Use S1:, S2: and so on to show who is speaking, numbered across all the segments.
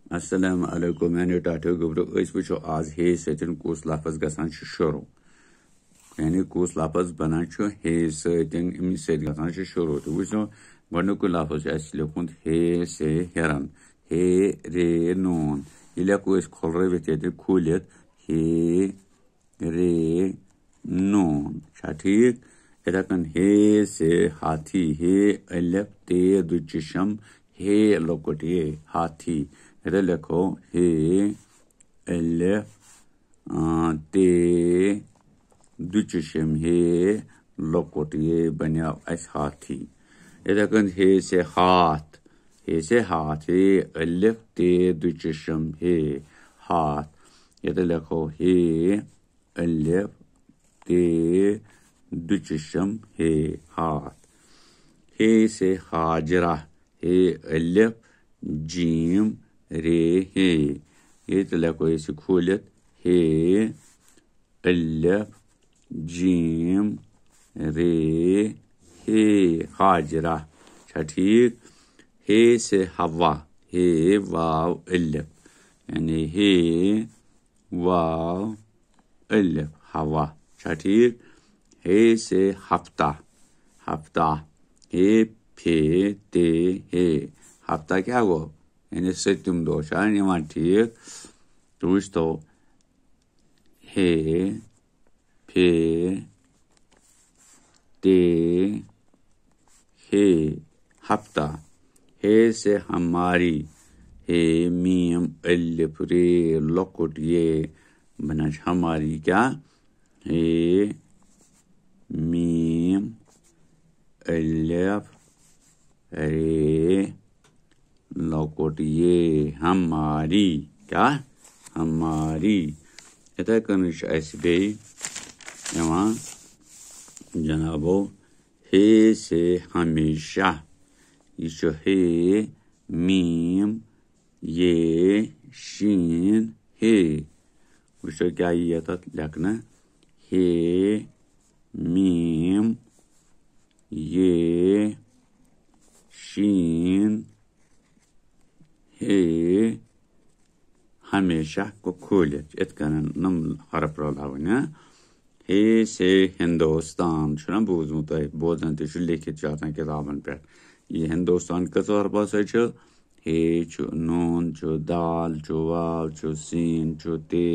S1: Assalamu alaikum. Yani टाटो गुब्रो इस वुचो आज हे सतन कुस लफ्ज गसान शुरू यानी कुस लफ्ज बना हे सतन इम सत गसान शुरू तो वुचो गनुक लफ्ज अस लिखुन हे से हेरन हे रे नून इला को इस खोल रे बेते खुलियत हे रे नून ठीक इधर हे से हाथी हे अलफ ते दुचशम हे लोकोटिए हाथी इधर लिखो हे अलफ ते दुचशम हे लोकोटिए बनिया अस हाथी इधर हे से हाथ हे अलफ ते दुचशम हे हाथ इधर लिखो हे अलफ ते दुचशम हे हाथ हे से हाजरा हे अलफ जीम रे हे ये तो लिखो इसे खोलित हे अलफ जीम रे हे हाजरा ठीक हे से हवा हे वाव अलफ यानी हे वाव अलफ हवा ठीक हे से हफ्ता हे फे ते हे हफ्ता क्या गो यानी सत्यम दोषा निवान ठीक तो हे फे ते हे हफ्ता हे से हमारी हे मीम अलिफ रे लकुट ये बना हमारी क्या हे मीम अलिफ रे लकुट ये हमारी क्या हमारी इधर कनिश ऐसे बे यहाँ जनाबो हे से हमेशा ये हे मीम ये शीन हे वुचो क्या ये तथ लिखना हे मीम ये शीन हे हमेशा को खोलित इतकन नम हरफ रोलावना हे से हिंदुस्तान छुना बोझमुत बोझन ते लिखित जाता किताबन पे ये हिंदुस्तान कस हरफ से हे छु नून छु दाल छु वाव छु सीन छु ते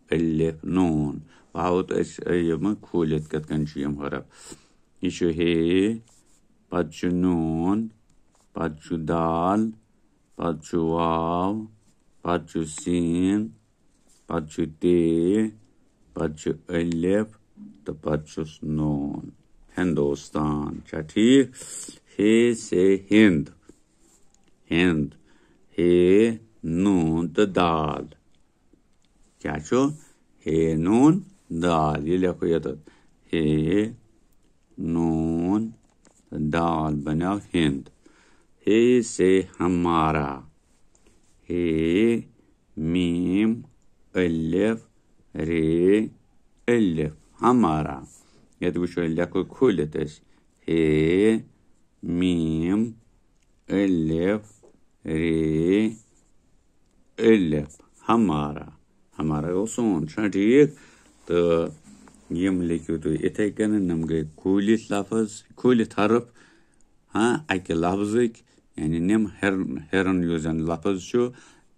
S1: अलिफ नून वाव तो यम खोलित कतकन यम हरफ ये हे पद नून पद दाल पद वाव पद सीन पद ते पद अलिफ तो पद नून हिंदुस्तान ठीक हे से हिंद हे नून तो दाल क्या छो हे नून दाल ये लिखो ये तो हे नून दाल बना हिंद हे से हमारा हे मीम अलिफ रे अलिफ हमारा ये तो वुचो लिखो खोलित हे मीम अलिफ रे अलिफ हमारा वो सोन ठीक तो यम लिखियो तो इथे कन नम गए खोलित लफ्ज खोलित हरफ हाँ अके लफ्ज़ यानी नम हेरन यूजन लफ्ज छो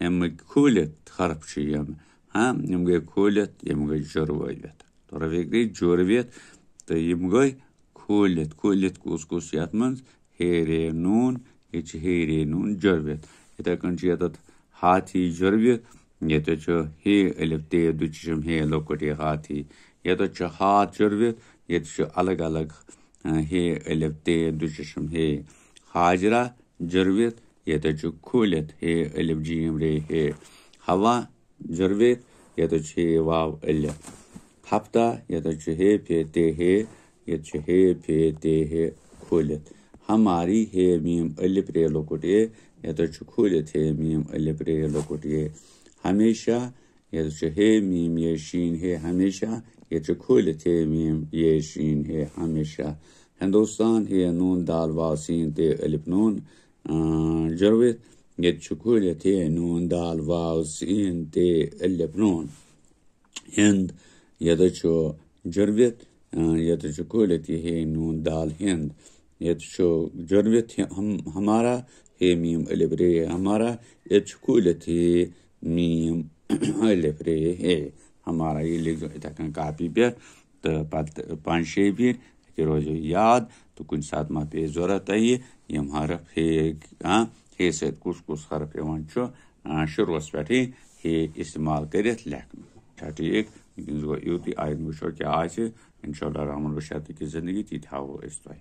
S1: यम खोलित हरफ छ यम हाँ यम गए खोलित यम गए जोरवियत तो रवे गई जोरवियत तो यम गए खोलित कुस यात मन हे रे नून ये हे रे नून जोरवियत इथे कन छ यात हाथी जोरवियत ये तो छो हे अलिफ ते दुचशम हे लोकट हाथी ये तो छो हाथ जोरवियत ये तो छो अलग अलग हे अलिफ ते दुचशम हे हाजरा जोरवियत ये तो छो खोलित हे अलिफ जीम रे हे हवा जोरवियत ये तो छे वाव अलिफ हफ्ता ये तो छो हे फे ते हे ये छो हे फे ते हे खोलित हमारी हे मीम अलिफ रे लोकट ये तो छो खोलित हे मीम अलिफ रे लोकट ये हमेशा ये तो हे मीम ये शीन है हमेशा ये तो खोलित हे मीम ये शीन है हमेशा हिंदुस्तान हे नून दाल वाव सीन ते अलिफ नून जरवित Yet Chukulet he noon dal vows in the Elebron. Hind Yadacho Jervit, Yadachukulet he noon dal hind. Yet show Jervit Hamara, he meme Elebre Hamara, yet Chukulet he meme Elebre he Hamara, he lives at a copy beer, the Panshavir, Kirojo Yad, to Kunsatma Pe Zoratai, Yamhara Peg, he said Kuskus Harpewancho, Shurosvati, he istimal करें लेकिन छाती एक UT ion विषय क्या आज इंशाल्लाह रहमान बशाती की ज़िंदगी थी था वो इस तरह